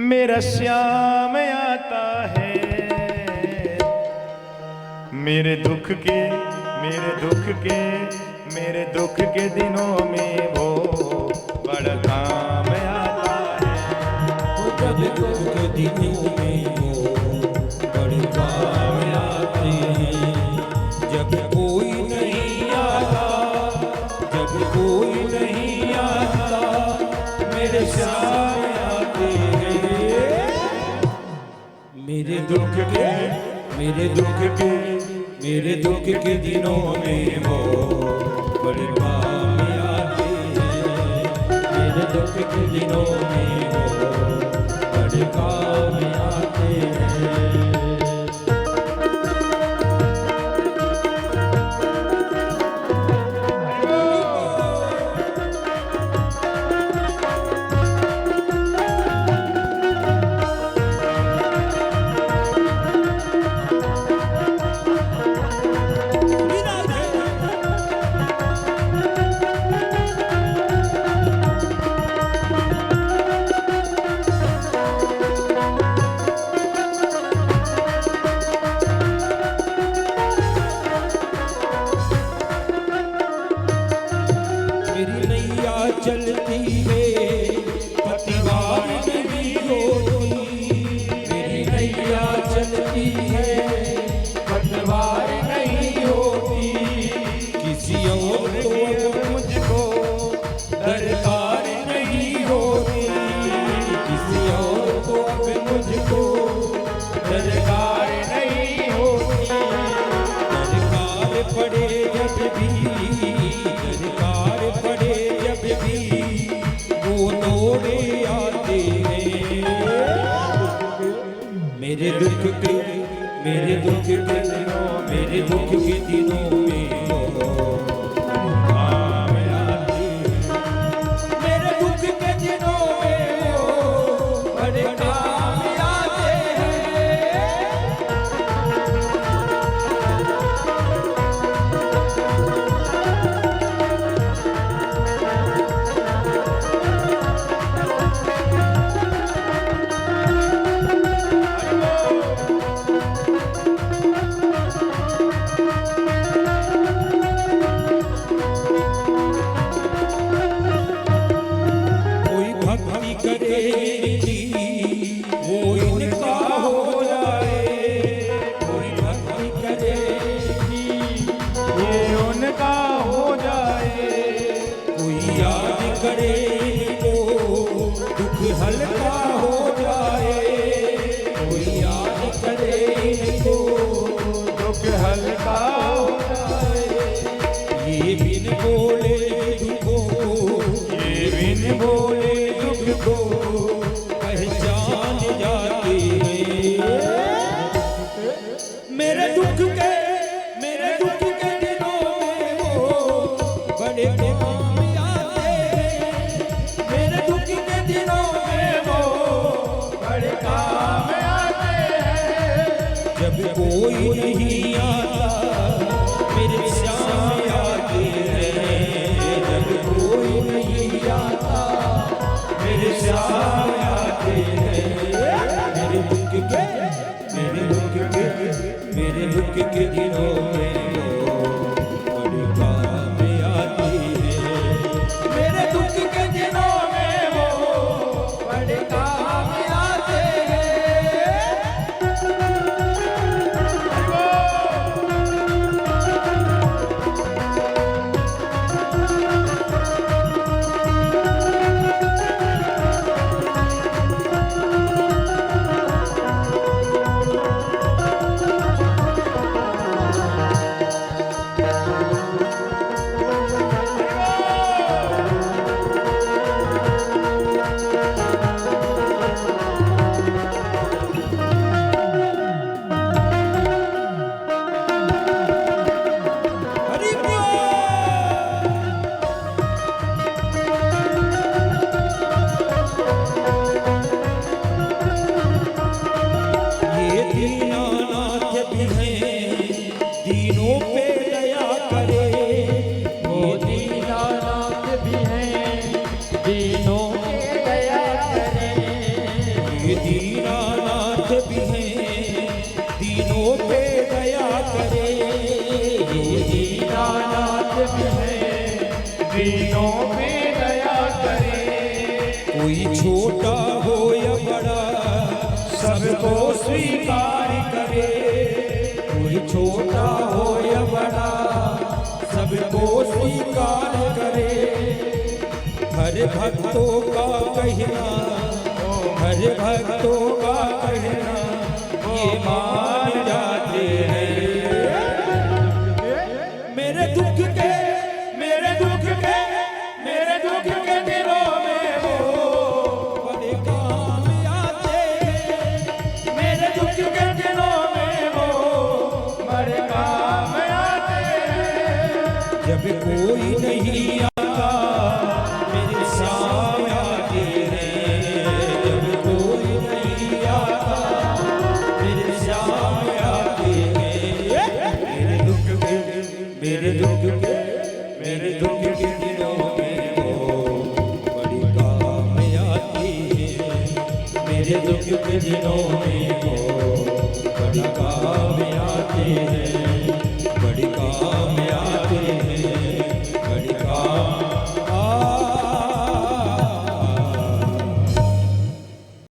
मेरा श्याम आता है। मेरे दुख के दिनों में वो बड़ा काम आता है। जब दुख के दिनों में वो बड़े काम आते हैं। जब कोई नहीं आता, जब कोई नहीं आता, मेरे श्याम आते हैं। मेरे दुख के दिनों में वो बड़े काम आते हैं। मेरे दुख के दिनों में वो बड़े काम आते हैं। मेरी नैया चलती है, पतवार नहीं होती। मेरी नैया चलती है, पतवार नहीं होती। किसी और को मुझको दरकार नहीं होती। किसी और को अब मुझको दरकार नहीं होती। दरकार पड़े जब भी, दरकार पड़े जब भी, वो दौड़े आते हैं। मेरे दुख के दिनों में वो काम आते हैं। मेरे दुख के दिनों में वो बड़े काम आते हैं। कोई भक्ति करे इनकी, वो इनका हो जाए। कोई भक्ति करे इनकी, ये उनका हो जाए। कोई याद करे इनको, दुख हल्का हो जाए। कोई याद करे इनको, दुख हल्का हो जाए। ये बिन बोले दुखों को, ये बिन बोले दुख को पहचान जाते हैं। मेरे दुख के दिनों में वो बड़े काम आते हैं। मेरे दुख के दिनों में वो बड़े काम आते हैं। जब कोई नहीं आता, मेरे श्याम आते हैं। जब कोई नहीं आता, मेरे श्याम आते हैं। मेरे दुख के दिनों में वो बड़े काम आते हैं। मेरे दुख के दिनों में वो बड़े काम आते हैं। कोई छोटा हो या बड़ा सबको स्वीकार करे, कोई छोटा हो या बड़ा सबको स्वीकार करे। हर भक्तों का कहना, हर भक्तों का कहना ये मान जाते हैं। मेरे दुख के, मेरे दुख के, मेरे दुख के दिनों में वो बड़े काम आते हैं। मेरे दुख के दिनों में वो बड़े काम आते हैं। जब कोई नहीं आता मेरे सामने आते हैं, जब कोई नहीं आता मेरे सामने आते हैं। मेरे दुख के, मेरे दुख के, मेरे दुख के दिनों में वो बड़ी काम आती है। मेरे दुख के दिनों में वो बड़ी काम आती है।